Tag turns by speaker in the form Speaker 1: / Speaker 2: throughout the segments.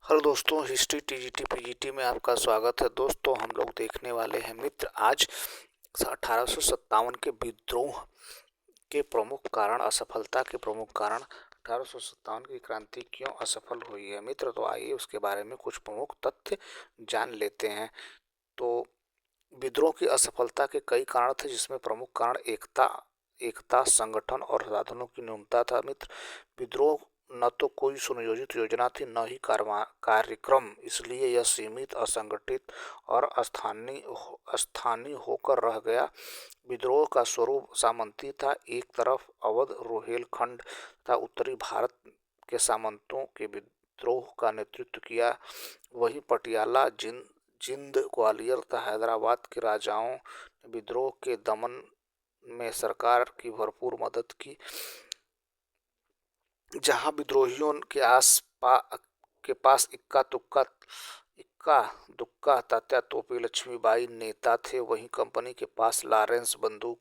Speaker 1: Hello दोस्तों, history TGT PGT में आपका स्वागत है। दोस्तों, हम लोग देखने वाले हैं मित्र आज 1857 के विद्रोह के प्रमुख कारण, असफलता के प्रमुख कारण। 1857 की क्रांति क्यों असफल हुई है मित्र, तो आइए उसके बारे में कुछ प्रमुख तथ्य जान लेते हैं। तो विद्रोह की असफलता के कई कारण थे, जिसमें प्रमुख कारण एकता, संगठन और साधनों की न्यूनता था मित्र। विद्रोह न तो कोई सुनियोजित योजना थी, न ही कार्यक्रम, इसलिए यह सीमित, असंगठित और स्थानीय होकर रह गया। विद्रोह का स्वरूप सामंती था। एक तरफ अवध रोहेलखंड तथा उत्तरी भारत के सामंतों के विद्रोह का नेतृत्व किया, वहीं पटियाला, जिंद, ग्वालियर तथा हैदराबाद के राजाओं ने विद्रोह के दमन में सरकार की भरपूर मदद की। जहां विद्रोहियों के पास इक्का दुक्का तात्या तोपे लक्ष्मीबाई नेता थे, वहीं कंपनी के पास लॉरेंस बंधु,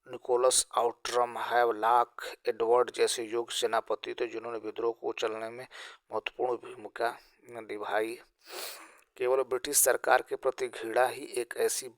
Speaker 1: निकोलस आउट्रम, हैवलॉक, एडवर्ड जैसे योग्य सेनापति थे, जिन्होंने विद्रोह को कुचलने में महत्वपूर्ण भूमिका निभाई। केवल ब्रिटिश सरकार के प्रति घृणा ही एक ऐसी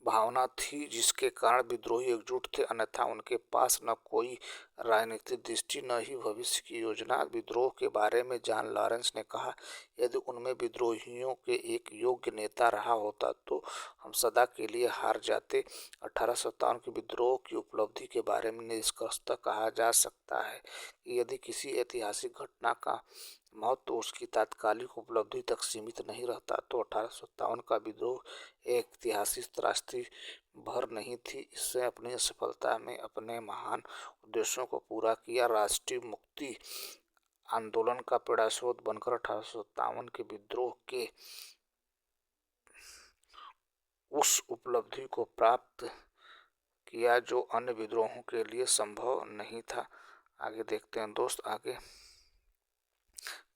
Speaker 1: भावना थी जिसके कारण विद्रोही एकजुट थे, अन्यथा उनके पास न कोई राजनीतिक दृष्टि न ही भविष्य की योजना। विद्रोह के बारे में जॉन लॉरेंस ने कहा, यदि उनमें विद्रोहियों के एक योग्य नेता रहा होता तो हम सदा के लिए हार जाते। 1857 के विद्रोह की उपलब्धि के बारे में निष्कर्षतः कहा जा सकता है कि यदि किसी ऐतिहासिक घटना का महत्व उसकी तात्कालिक उपलब्धि तक सीमित नहीं रहता तो 1857 का विद्रोह एक ऐतिहासिक त्रासदी भर नहीं थी। इससे अपनी सफलता में अपने महान उद्देश्यों को पूरा किया। राष्ट्रीय मुक्ति आंदोलन का प्रेरणास्रोत बनकर 1857 के विद्रोह के उस उपलब्धि को प्राप्त किया जो अन्य विद्रोहों के लिए संभव नहीं था। आगे देखते हैं दोस्त। आगे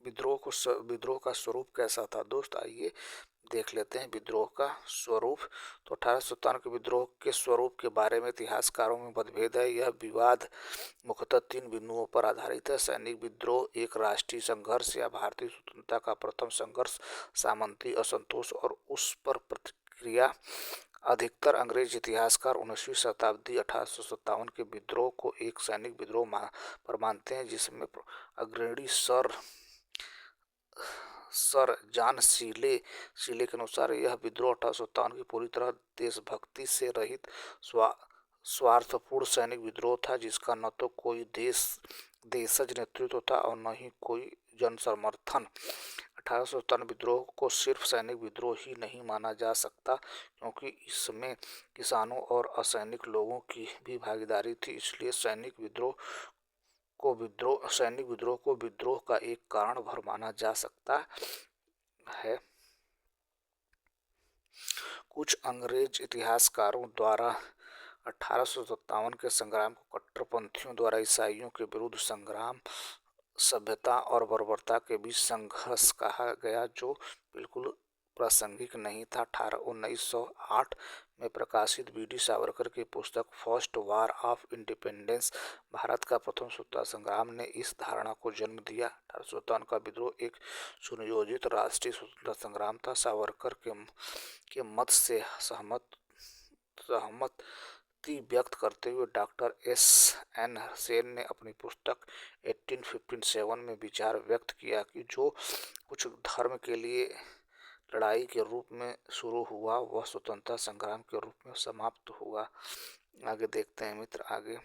Speaker 1: विद्रोह का स्वरूप कैसा था दोस्त, आइए देख लेते हैं विद्रोह का स्वरूप। तो 1857 के विद्रोह के स्वरूप के बारे में इतिहासकारों में मतभेद है। यह विवाद मुख्यतः 3 बिंदुओं पर आधारित है: सैनिक विद्रोह, एक राष्ट्रीय संघर्ष या भारतीय स्वतंत्रता का प्रथम संघर्ष, सामंती असंतोष और उस पर प्रतिक्रिया। अधिकतर अंग्रेज इतिहासकार 19वीं शताब्दी 1857 के विद्रोह को एक सैनिक विद्रोह पर मानते हैं, जिसमें अग्रणी सर जॉन सीले के अनुसार यह विद्रोह 1857 की पूरी तरह देशभक्ति से रहित स्वार्थपूर्ण सैनिक विद्रोह था, जिसका न तो कोई देशज नेतृत्व था और न ही कोई जन समर्थन। 1857 विद्रोह को सिर्फ सैनिक विद्रोह ही नहीं माना जा सकता, क्योंकि इसमें किसानों और असैनिक लोगों की भी भागीदारी थी। इसलिए सैनिक विद्रोह को विद्रोह का एक कारण भर माना जा सकता है। कुछ अंग्रेज इतिहासकारों द्वारा 1857 के संग्राम को कट्टरपंथियों द्वारा ईसाइयों के विरुद्ध संग्राम, सभ्यता और बर्बरता के बीच संघर्ष कहा गया, जो बिल्कुल प्रासंगिक नहीं था। 1908 में प्रकाशित बी.डी. सावरकर की पुस्तक first war of independence, Bharat का प्रथम स्वतंत्रता संग्राम, ने इस धारणा को जन्म दिया। 1857 का विद्रोह एक सुनियोजित राष्ट्रीय स्वतंत्रता संग्राम था। सावरकर के मत से सहमति व्यक्त करते हुए डॉक्टर एस.एन. सेन ने अपनी पुस्तक 1857 में विचार व्यक्त किया कि जो कुछ धर्म के लिए लड़ाई के रूप में शुरू हुआ वह स्वतंत्रता संग्राम के रूप में समाप्त हुआ। आगे देखते हैं मित्र। आगे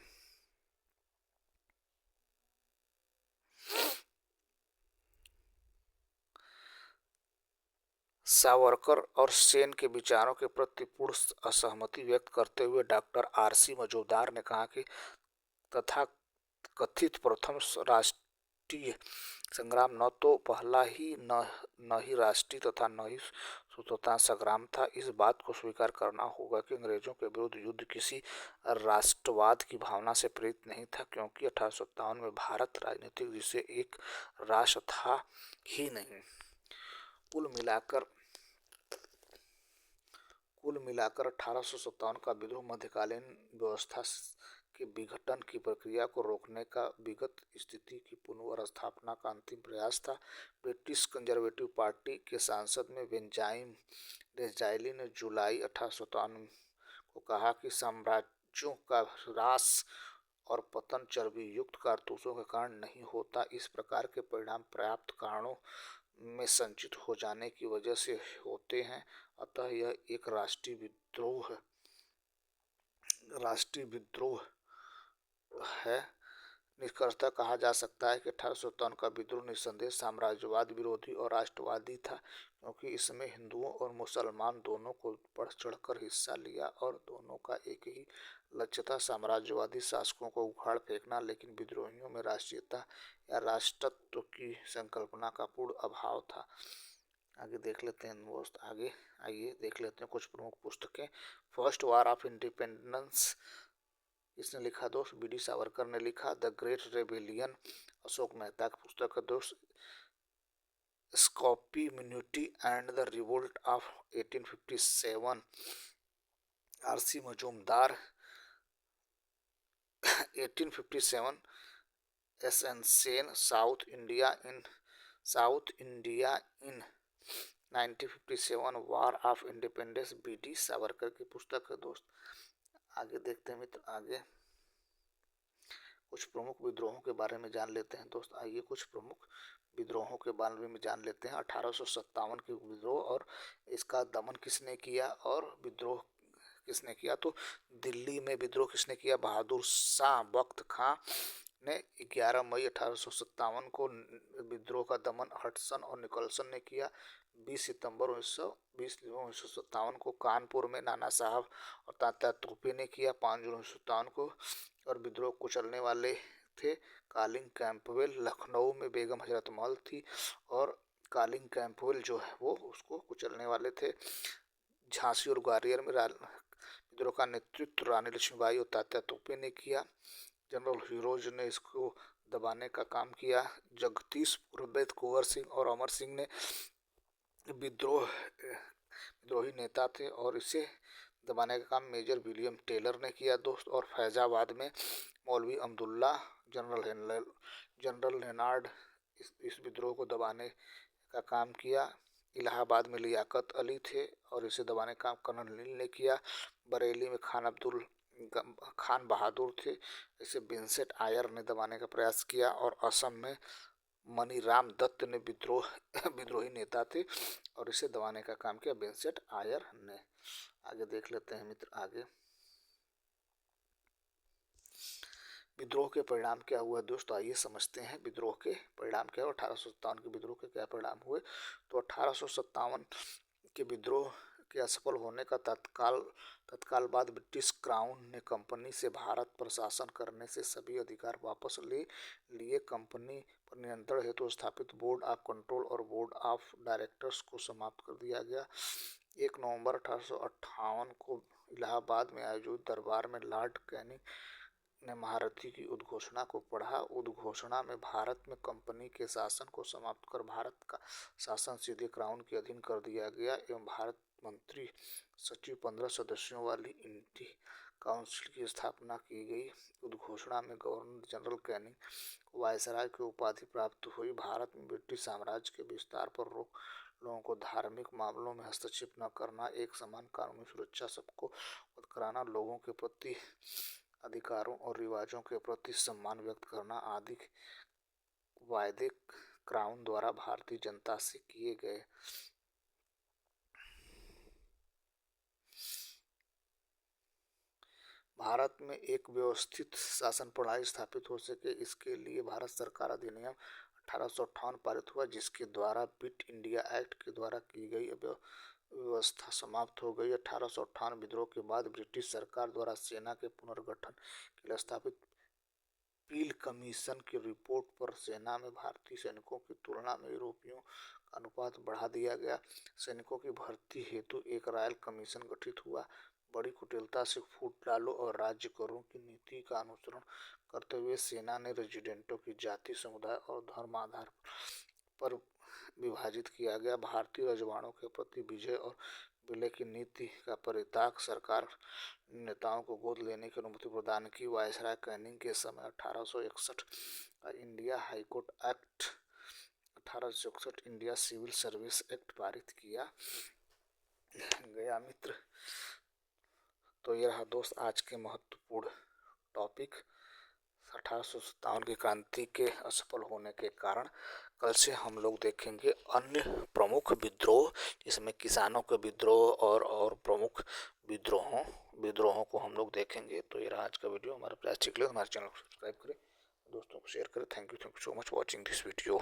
Speaker 1: सावरकर और सेन के विचारों के प्रति पूर्ण असहमति व्यक्त करते हुए डॉक्टर आर.सी. मजूमदार ने कहा कि तथा कथित प्रथम राष्ट्रीय संग्राम न तो पहला ही न ही राष्ट्रीय तथा न ही स्वतंत्रता संग्राम था। इस बात को स्वीकार करना होगा कि अंग्रेजों के विरुद्ध युद्ध किसी राष्ट्रवाद की भावना से प्रेरित नहीं था, क्योंकि 1857 में भारत राजनीतिक दृष्टि से एक राष्ट्र था ही नहीं। कुल मिलाकर 1857 का विद्रोह मध्यकालीन व्यवस्था के विघटन की प्रक्रिया को रोकने का विगत स्थिति की पुनर्स्थापना का अंतिम प्रयास था। ब्रिटिश कंजर्वेटिव पार्टी के सांसद में बेंजामिन डिज़रायली ने जुलाई 1857 को कहा कि साम्राज्यों का ह्रास और पतन चर्बी युक्त कारतूसों के कारण नहीं होता, इस प्रकार के परिणाम पर्याप्त कारणों में संचित हो जाने की वजह से होते हैं, अतः यह एक राष्ट्रीय विद्रोह है। निष्कर्षतः कहा जा सकता है कि 1857 का विद्रोह निस्संदेह साम्राज्यवाद विरोधी और राष्ट्रवादी था, क्योंकि इसमें हिंदुओं और मुसलमान दोनों को बढ़ चढ़कर हिस्सा लिया और दोनों का एक ही लक्ष्य था, साम्राज्यवादी शासकों को उखाड़ फेंकना। लेकिन विद्रोहियों में राष्ट्रीयता या राष्ट्रत्व की संकल्पना का पूर्ण अभाव था। आगे देख लेते हैं दोस्त। आगे आइए देख लेते हैं कुछ प्रमुख पुस्तकें। फर्स्ट वॉर ऑफ इंडिपेंडेंस इसने लिखा दोस्त, बी डी सावरकर ने लिखा। The great rebellion Ashok Mehta की पुस्तक है दोस्त। स्कॉपी मिन्यूटी and the revolt of 1857 R C. Majumdar. 1857 S N. Sen South India in 1957 war of independence B D Savarkar की पुस्तक है दोस्त। आगे देखते हैं मित्र। आगे कुछ प्रमुख विद्रोहों के बारे में जान लेते हैं दोस्त। आइए कुछ प्रमुख विद्रोहों के बारे में जान लेते हैं। 1857 के विद्रोह और इसका दमन किसने किया और विद्रोह किसने किया। तो दिल्ली में विद्रोह किसने किया, बहादुर शाह बख्त खां ने 11 मई 1857 को विद्रोह का दमन हडसन और निकोलसन ने किया। 20 सितंबर 1957 को कानपुर में नाना साहब और तात्या तोपे ने किया। 5 जून 1957 को और विद्रोह कुचलने वाले थे कॉलिंग कैंपबेल। लखनऊ में बेगम हजरत महल थी और कॉलिंग कैंपबेल जो है वो उसको कुचलने वाले थे। झांसी और ग्वालियर में विद्रोह का नेतृत्व रानी लक्ष्मीबाई और तात्या तोपे ने किया। जनरल हीरोज ने इसको दबाने का काम किया। जगदीशपुर में कुंवर सिंह और अमर सिंह ने विद्रोही नेता थे और इसे दबाने का काम मेजर विलियम टेलर ने किया दोस्त। और फैजाबाद में मौलवी अब्दुल्ला, जनरल लेनार्ड इस विद्रोह को दबाने का काम किया। इलाहाबाद में लियाकत अली थे और इसे दबाने का काम कर्नल नील ने किया। बरेली में खान बहादुर थे, इसे विंसेंट आयर ने दबाने का प्रयास किया। और असम में मनीराम दत्त ने विद्रोही नेता थे और इसे दबाने का काम किया विंसेंट आयर ने। आगे देख लेते हैं मित्र। आगे विद्रोह के परिणाम क्या हुआ दोस्तों, आइए समझते हैं विद्रोह के परिणाम क्या हुआ। 1857 के विद्रोह के क्या परिणाम हुए। तो 1857 के विद्रोह के असफल होने का तत्काल बाद ब्रिटिश क्राउन ने कंपनी से भारत पर शासन करने से सभी अधिकार वापस ले लिए। कंपनी पर नियंत्रण हेतु स्थापित बोर्ड ऑफ कंट्रोल और बोर्ड ऑफ डायरेक्टर्स को समाप्त कर दिया गया। 1 नवंबर 1858 को इलाहाबाद में आयोजित दरबार में लॉर्ड कैनिंग ने महारथी की उद्घोषणा को पढ़ा। उद्घोषणा में भारत में कंपनी के शासन को समाप्त कर भारत का शासन सीधे क्राउन के अधीन कर दिया गया एवं भारत मंत्री सचिव 15 सदस्यों वाली इंडी काउंसिल की स्थापना की गई। उद्घोषणा में गवर्नर जनरल कैनिंग को वायसराय की उपाधि प्राप्त हुई। भारत में ब्रिटिश साम्राज्य के विस्तार पर रोक, लोगों को धार्मिक मामलों में हस्तक्षेप न करना, एक समान कानूनी सुरक्षा सबको उपलब्ध कराना, लोगों के प्रति अधिकारों और रिवाजों के प्रति सम्मान व्यक्त करना आदि वायदे क्राउन द्वारा भारतीय जनता से किए गए। भारत में एक व्यवस्थित शासन प्रणाली स्थापित हो सके, इसके लिए भारत सरकार अधिनियम 1858 पारित हुआ, जिसके द्वारा क्विट इंडिया एक्ट के द्वारा की गई व्यवस्था समाप्त हो गई। 1858 विद्रोह के बाद ब्रिटिश सरकार द्वारा सेना के पुनर्गठन के लिए स्थापित पील कमीशन की रिपोर्ट पर सेना में भारतीय सैनिकों की तुलना में यूरोपियों का अनुपात बढ़ा दिया गया। सैनिकों की भर्ती हेतु एक रॉयल कमीशन गठित हुआ। बड़ी कुटिलता से फूट डालो और राज्य करो की नीति का अनुसरण करते हुए सेना ने रेजिडेंटों की जाति, समुदाय और धर्म आधार पर विभाजित किया गया। भारतीय रजवाड़ों के प्रति विजय और विलय की नीति का परित्याग, सरकार नेताओं को गोद लेने की अनुमति प्रदान की, वायसराय कैनिंग के समय 1861 का India high court act, 1861 India civil service act पारित किया गया। मित्र, तो ये रहा दोस्त आज के महत्वपूर्ण टॉपिक, 1857 की क्रांति के असफल होने के कारण। कल से हम लोग देखेंगे अन्य प्रमुख विद्रोह, जिसमें किसानों के विद्रोह और प्रमुख विद्रोहों को हम लोग देखेंगे। तो ये रहा आज का वीडियो। हमारे प्रयास के लिए हमारे चैनल को सब्सक्राइब करें, दोस्तों को शेयर करें। Thank you so much watching this video.